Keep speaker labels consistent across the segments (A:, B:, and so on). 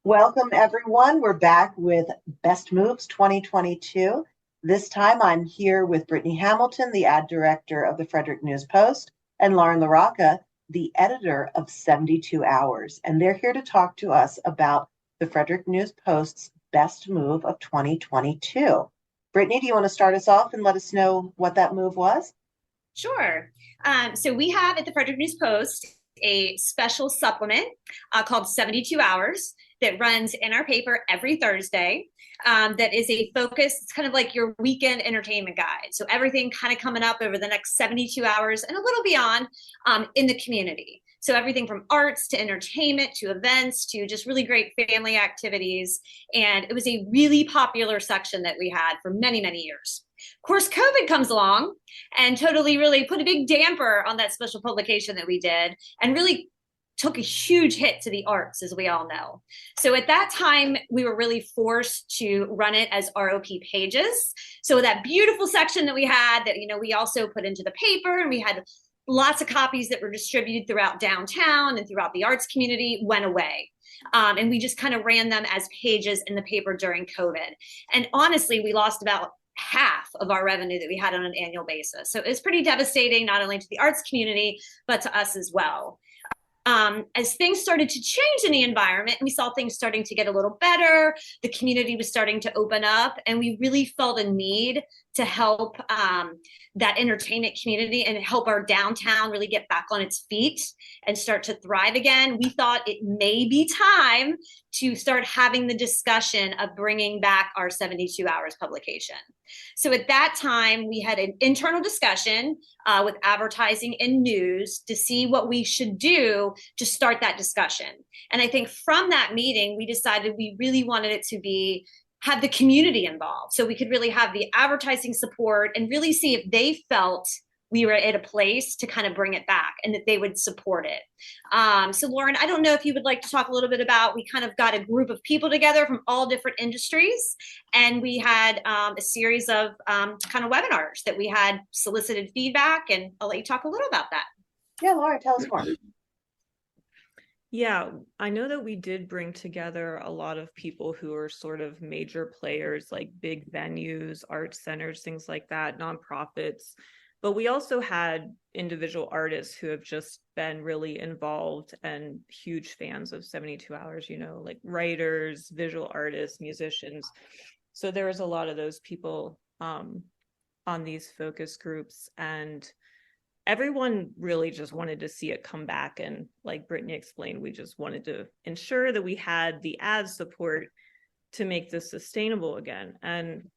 A: Welcome, everyone. We're back with Best Moves 2022. This time I'm here with Brittney Hamilton, the ad director of the Frederick News-Post, and Lauren LaRocca, the editor of 72 Hours. And they're here to talk to us about the Frederick News-Post's Best Move of 2022. Brittney, do you want to start us off and let us know what that move was?
B: Sure. So we have at the Frederick News-Post a special supplement called 72 Hours that runs in our paper every Thursday. That is a focus. It's kind of like your weekend entertainment guide. So everything kind of coming up over the next 72 hours and a little beyond in the community. So everything from arts to entertainment to events to just really great family activities. And it was a really popular section that we had for many, many years. Of course, COVID comes along and totally really put a big damper on that special publication that we did and really took a huge hit to the arts, as we all know. So at that time, we were really forced to run it as ROP pages. So that beautiful section that we had that, we also put into the paper, and we had lots of copies that were distributed throughout downtown and throughout the arts community, went away. And we just kind of ran them as pages in the paper during COVID. And honestly, we lost about half of our revenue that we had on an annual basis. So it's pretty devastating, not only to the arts community, but to us as well. As things started to change in the environment, we saw things starting to get a little better. The community was starting to open up, and we really felt a need to help that entertainment community and help our downtown really get back on its feet and start to thrive again. We thought it may be time to start having the discussion of bringing back our 72 Hours publication. So at that time, we had an internal discussion with advertising and news to see what we should do to start that discussion. And I think from that meeting, we decided we really wanted it to have the community involved, so we could really have the advertising support and really see if they felt we were at a place to kind of bring it back and that they would support it. So Lauren, I don't know if you would like to talk a little bit about, we kind of got a group of people together from all different industries, and we had a series of kind of webinars that we had solicited feedback, and I'll let you talk a little about that.
A: Yeah, Lauren, tell us more.
C: Yeah, I know that we did bring together a lot of people who are sort of major players, like big venues, art centers, things like that, nonprofits. But we also had individual artists who have just been really involved and huge fans of 72 Hours, like writers, visual artists, musicians. So there was a lot of those people on these focus groups, and everyone really just wanted to see it come back. And like Brittney explained, we just wanted to ensure that we had the ad support to make this sustainable again. And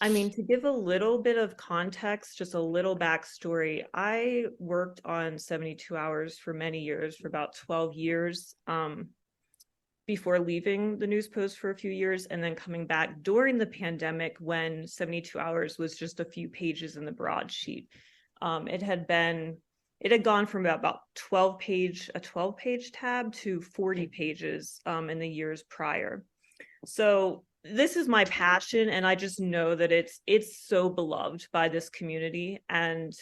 C: I mean, to give a little bit of context, just a little backstory, I worked on 72 Hours for many years, for about 12 years, before leaving the News-Post for a few years and then coming back during the pandemic when 72 Hours was just a few pages in the broadsheet. It had gone from about a 12 page tab to 40 pages in the years prior. So this is my passion, and I just know that it's so beloved by this community, and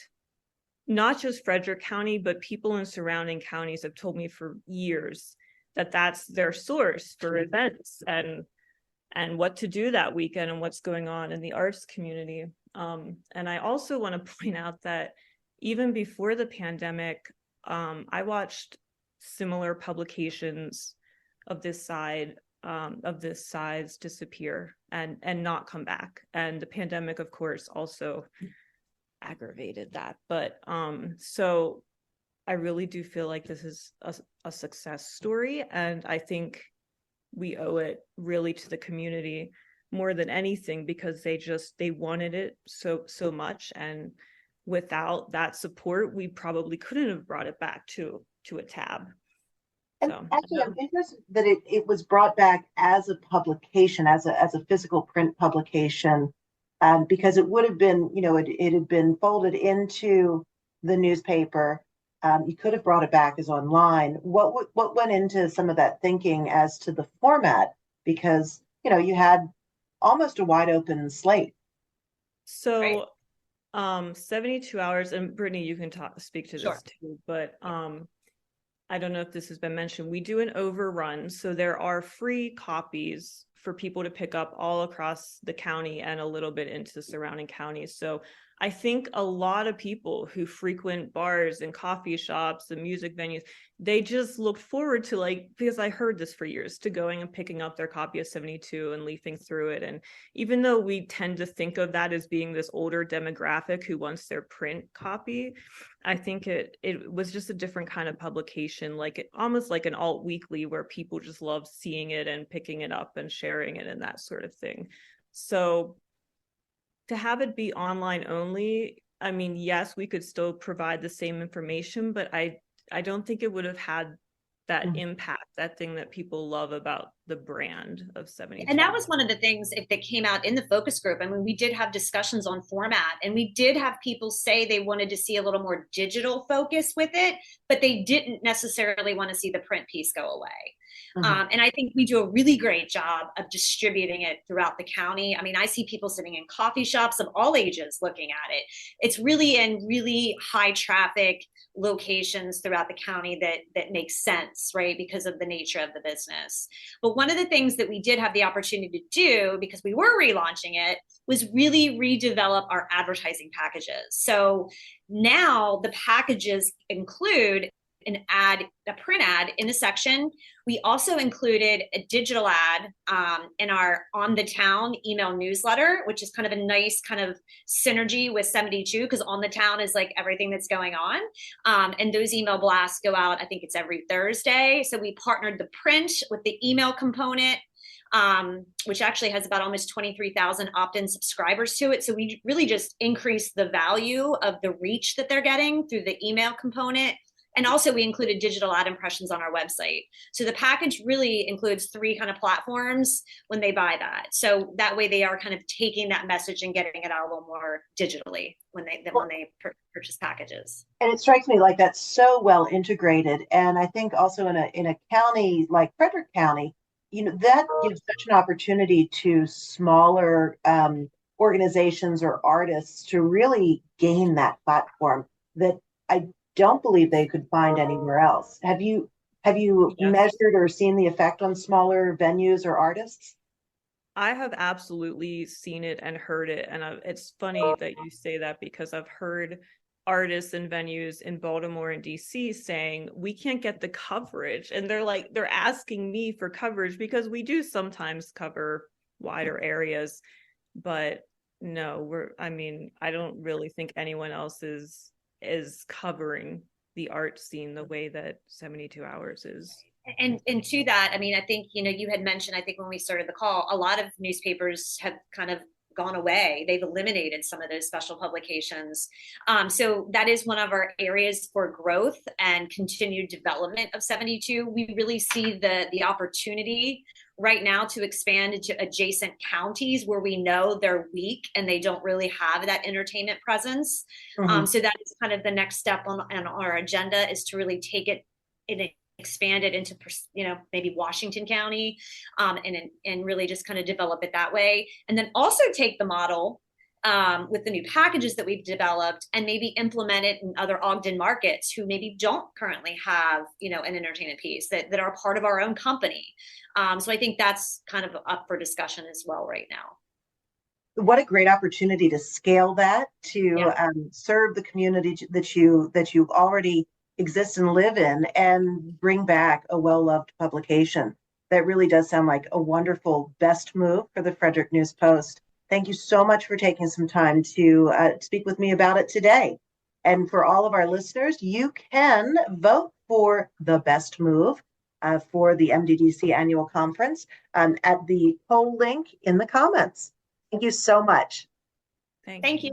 C: not just Frederick County, but people in surrounding counties have told me for years that that's their source for events and what to do that weekend and what's going on in the arts community. And I also want to point out that even before the pandemic, I watched similar publications of this size disappear and not come back. And the pandemic, of course, also aggravated that. But so I really do feel like this is a success story, and I think we owe it really to the community more than anything, because they wanted it so much, and without that support we probably couldn't have brought it back to a tab.
A: And actually, I'm interested that it was brought back as a publication, as a physical print publication, because it would have been, it had been folded into the newspaper. You could have brought it back as online. What went into some of that thinking as to the format? Because you had almost a wide open slate.
C: So, right. 72 Hours, and Brittney, you can speak to this too, but I don't know if this has been mentioned, we do an overrun. So there are free copies for people to pick up all across the county and a little bit into the surrounding counties. So I think a lot of people who frequent bars and coffee shops and music venues, they just looked forward to, like, because I heard this for years, to going and picking up their copy of 72 and leafing through it. And even though we tend to think of that as being this older demographic who wants their print copy, I think it was just a different kind of publication, almost like an alt weekly where people just love seeing it and picking it up and sharing it and that sort of thing. So to have it be online only, I mean, yes, we could still provide the same information, but I don't think it would have had that impact, that thing that people love about the brand of 72.
B: And that was one of the things that came out in the focus group. I mean, we did have discussions on format, and we did have people say they wanted to see a little more digital focus with it, but they didn't necessarily want to see the print piece go away. And I think we do a really great job of distributing it throughout the county. I mean, I see people sitting in coffee shops of all ages looking at it. It's really in really high traffic locations throughout the county that makes sense, right? Because of the nature of the business. But one of the things that we did have the opportunity to do, because we were relaunching it, was really redevelop our advertising packages. So now the packages include a print ad in a section. We also included a digital ad in our On the Town email newsletter, which is kind of a nice kind of synergy with 72, because On the Town is like everything that's going on. And those email blasts go out, I think it's every Thursday. So we partnered the print with the email component, which actually has about almost 23,000 opt-in subscribers to it. So we really just increased the value of the reach that they're getting through the email component. And also we included digital ad impressions on our website. So the package really includes 3 kind of platforms when they buy that. So that way they are kind of taking that message and getting it out a little more digitally when they purchase packages.
A: And it strikes me like that's so well integrated. And I think also in a county like Frederick County, that gives such an opportunity to smaller organizations or artists to really gain that platform that I don't believe they could find anywhere else. Have you measured or seen the effect on smaller venues or artists?
C: I have absolutely seen it and heard it. And it's funny that you say that, because I've heard artists and venues in Baltimore and DC saying, we can't get the coverage. And they're asking me for coverage, because we do sometimes cover wider areas, but no, I don't really think anyone else is covering the art scene the way that 72 Hours is.
B: And to that, I mean, I think, you had mentioned, I think when we started the call, a lot of newspapers have kind of gone away. They've eliminated some of those special publications. So that is one of our areas for growth and continued development of 72. We really see the opportunity right now to expand into adjacent counties where we know they're weak and they don't really have that entertainment presence. So that is kind of the next step on our agenda, is to really take it and expand it into, maybe Washington County, and really just kind of develop it that way. And then also take the model with the new packages that we've developed and maybe implement it in other Ogden markets who maybe don't currently have, an entertainment piece that are part of our own company. So I think that's kind of up for discussion as well right now.
A: What a great opportunity to scale that, to serve the community that you already exist and live in, and bring back a well-loved publication. That really does sound like a wonderful best move for the Frederick News-Post. Thank you so much for taking some time to speak with me about it today. And for all of our listeners, you can vote for the best move for the MDDC annual conference at the poll link in the comments. Thank you so much.
B: Thank you.